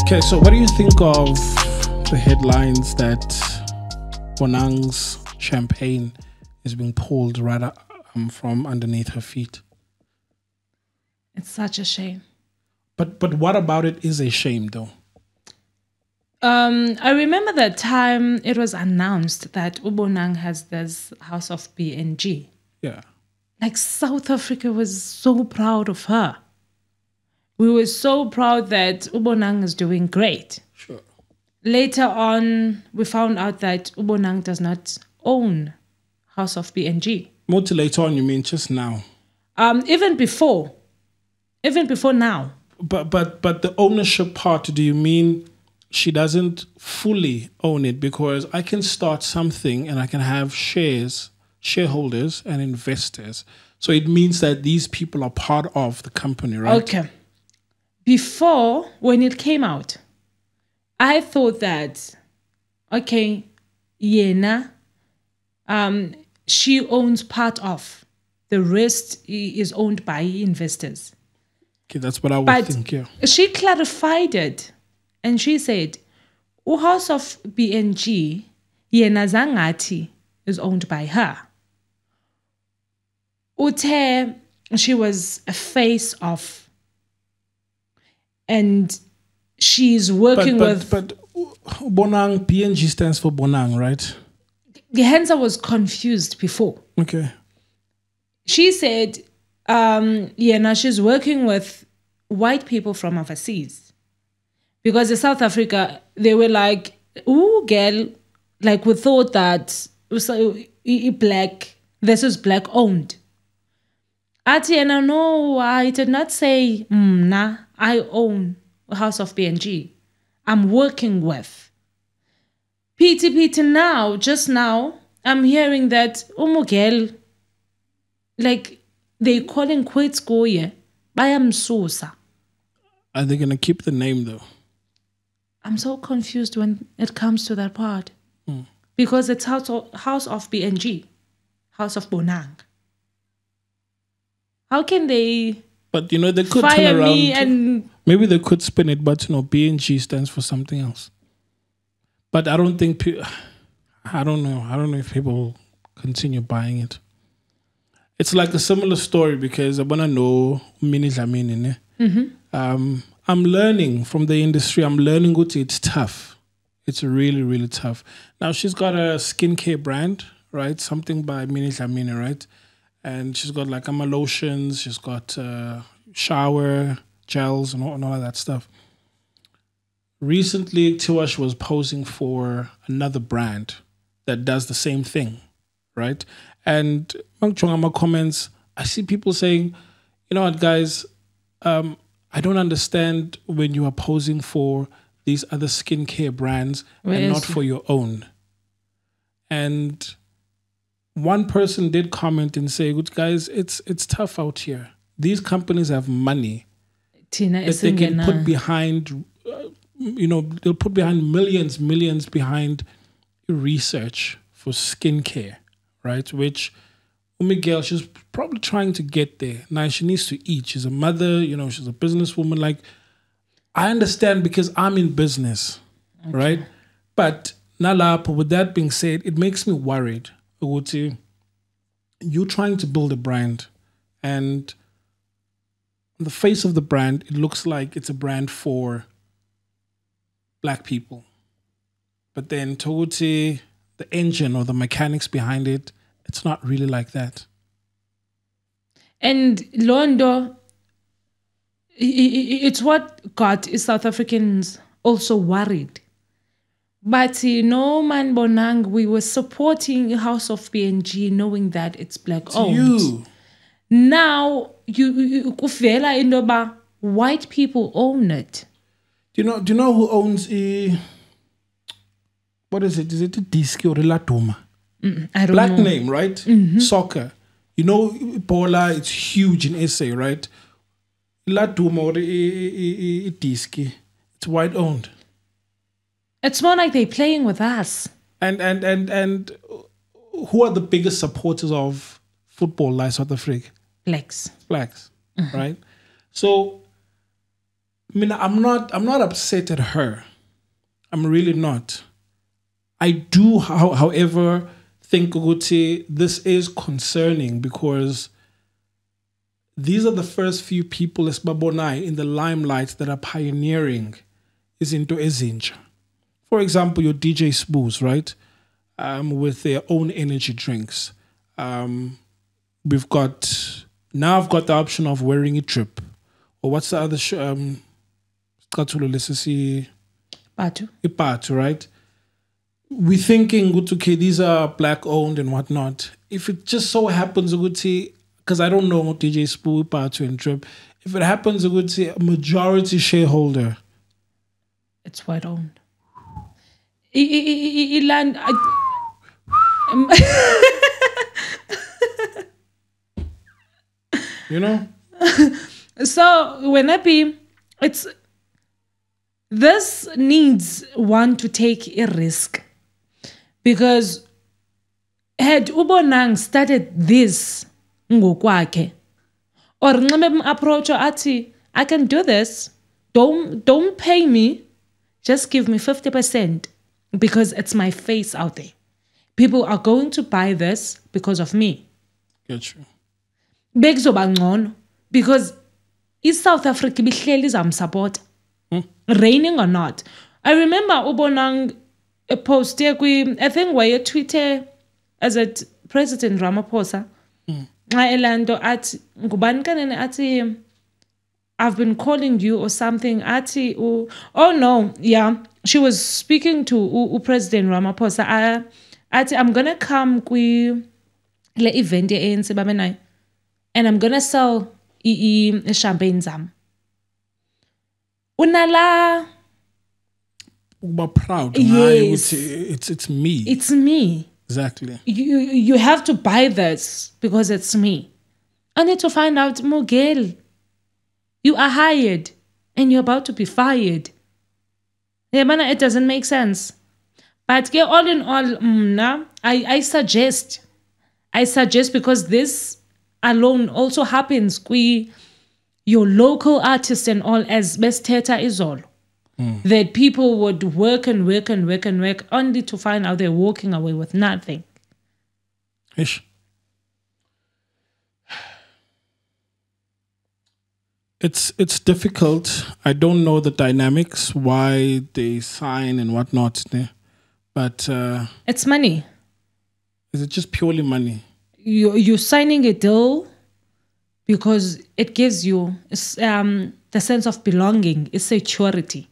Okay, so what do you think of the headlines that Bonang's champagne is being pulled right from underneath her feet? It's such a shame. But what about it is a shame, though? I remember that time it was announced that Bonang has this house of BNG. Yeah. Like South Africa was so proud of her. We were so proud that Bonang is doing great. Sure. Later on, we found out that Bonang does not own house of BNG. More to later on, you mean just now? Even before now. But the ownership part, do you mean she doesn't fully own it? Because I can start something and I can have shareholders and investors. So it means that these people are part of the company, right? Okay. Before, when it came out, I thought that, okay, Yena, she owns part of. The rest is owned by investors. Okay, that's what I would think, yeah. She clarified it. And she said, House of BNG, Yena Zangati, is owned by her. Ute, she was a face of, and she's working with... But Bonang, BNG stands for Bonang, right? Hence I was confused before. Okay. She said, Yena, she's working with white people from overseas. Because in South Africa, they were like, ooh, girl, like we thought that black, this is black owned. Atiena, no, I did not say, nah, I own a house of BNG. I'm working with. PT now, just now, I'm hearing that, girl, like, they calling quits Goye, I am Sosa. Are they going to keep the name, though? I'm so confused when it comes to that part. Because it's house of BNG, house of Bonang. How can they? But they could fire turn around. Me and maybe they could spin it, but BNG stands for something else. But I don't think. I don't know. I don't know if people continue buying it. It's like a similar story because I wanna know Mini Dlamini. I'm learning from the industry. I'm learning it's tough. It's really, really tough. Now she's got a skincare brand, right? Something by Mini Dlamini, right? And she's got like lotions, she's got shower gels and all of that stuff. Recently, Tiwash was posing for another brand that does the same thing, right? And among my comments, I see people saying, you know what, guys, I don't understand when you are posing for these other skincare brands and not for your own. And one person did comment and say, "Good guys, it's tough out here. These companies have money that they can put behind, they'll put behind millions behind research for skincare, right? Which Miguel, she's probably trying to get there. Now she needs to eat. She's a mother, she's a businesswoman. Like, I understand because I'm in business, right? But Nalapa, with that being said, it makes me worried. You're trying to build a brand, and on the face of the brand, it looks like it's a brand for black people. But then towards the engine or the mechanics behind it, it's not really like that. And Londo, it's what got South Africans also worried. But man Bonang, we were supporting House of BNG knowing that it's black owned. Now you kufela indoba white people own it. Do you know who owns what is it? Is it a disc or a latoma? I don't black know. Name, right? Soccer. Bola, it's huge in SA, right? Latoma or a disc. It's white owned. It's more like they're playing with us. And who are the biggest supporters of football like South Africa? Blacks. Right? So mean, I'm not upset at her. I'm really not. I do, however, think ukuthi this is concerning because these are the first few people esibabonai in the limelight that are pioneering izinto ezintsha. For example, your DJ Spoos, right? With their own energy drinks. I've got the option of wearing a drip. Or what's the other Ipatu, right? We're thinking, okay, these are black owned and whatnot. If it just so happens, because I don't know what DJ Spoo, Ipatu, and drip, if it happens, a majority shareholder, it's white owned. Ilan, you know? So when this needs one to take a risk. Because had Ubonang started this ngokwakhe, or approach ati, I can do this. Don't pay me. Just give me 50% because it's my face out there. People are going to buy this because of me. Get you. Because is South Africa bihleli support, raining or not. I remember Ubonang post I think where you tweeted as a President Ramaphosa. Elando at ati I've been calling you or something. Ati oh no, yeah. She was speaking to President Ramaphosa. Ati I'm gonna come kwi le event ANC babenai, and I'm gonna sell champagne zam. Unala proud. Yes. It's me. It's me. Exactly. You have to buy this because it's me. I need to find out, Mogel, you are hired and you're about to be fired. Yeah, it doesn't make sense. But all in all, I suggest because this alone also happens with your local artists and all, as best theater is all. That people would work and work and work and work only to find out they're walking away with nothing. Ish. It's difficult. I don't know the dynamics, why they sign and whatnot. But it's money. Is it just purely money? You're signing a deal because it gives you the sense of belonging, it's security.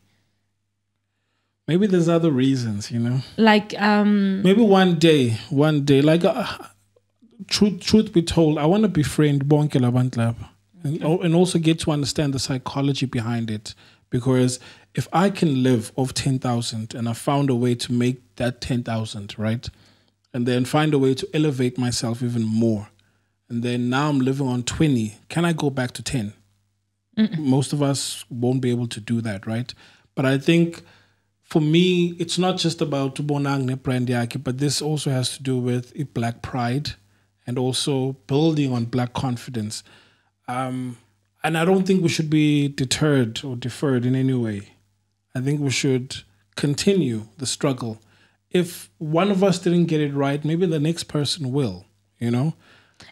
Maybe there's other reasons, Like maybe one day, like truth be told, I want to befriend bonke labantu and also get to understand the psychology behind it. Because if I can live off 10,000 and I found a way to make that 10,000, right? And then find a way to elevate myself even more. And then now I'm living on 20. Can I go back to 10? Most of us won't be able to do that, right? But I think for me, it's not just about Bonang brand yaki, but this also has to do with black pride and also building on black confidence. And I don't think we should be deterred or deferred in any way. I think we should continue the struggle. If one of us didn't get it right, maybe the next person will,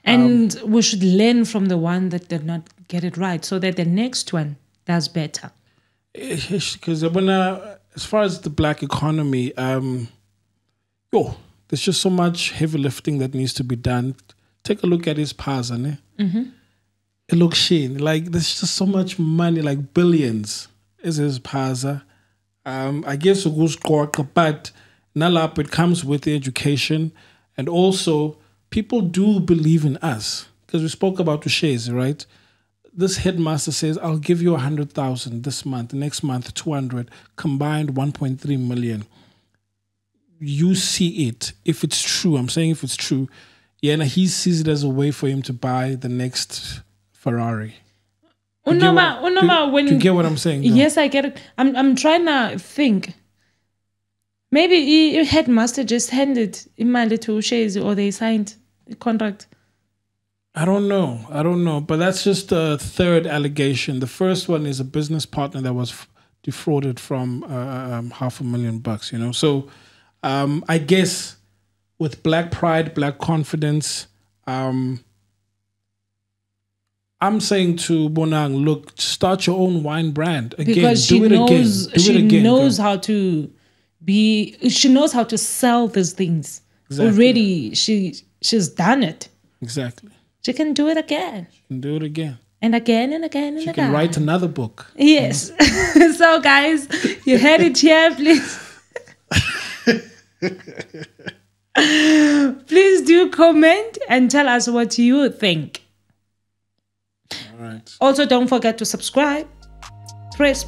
And we should learn from the one that did not get it right so that the next one does better. Because as far as the black economy, there's just so much heavy lifting that needs to be done. Take a look at his paza, It looks sheen. Like there's just so much money, like billions is his paza. I guess but nalap it comes with the education, and also people do believe in us because we spoke about Tushes, right? This headmaster says, I'll give you 100,000 this month, next month 200, combined 1.3 million. You see it. If it's true, I'm saying if it's true, he sees it as a way for him to buy the next Ferrari. Do you get what I'm saying? Though? Yes, I get it. I'm trying to think. Maybe a headmaster just handed imali to Tushes or they signed a contract. I don't know. But that's just the third allegation. The first one is a business partner that was defrauded from $500,000, you know. So I guess with black pride, black confidence, I'm saying to Bonang, look, start your own wine brand again. Because she knows how to be. She knows how to sell these things. Exactly. Already, she's done it. Exactly. She can do it again. She can do it again. And again and again and again. She can write another book. Yes. So, guys, you heard it here, please. Please do comment and tell us what you think. All right. Also, don't forget to subscribe. Press.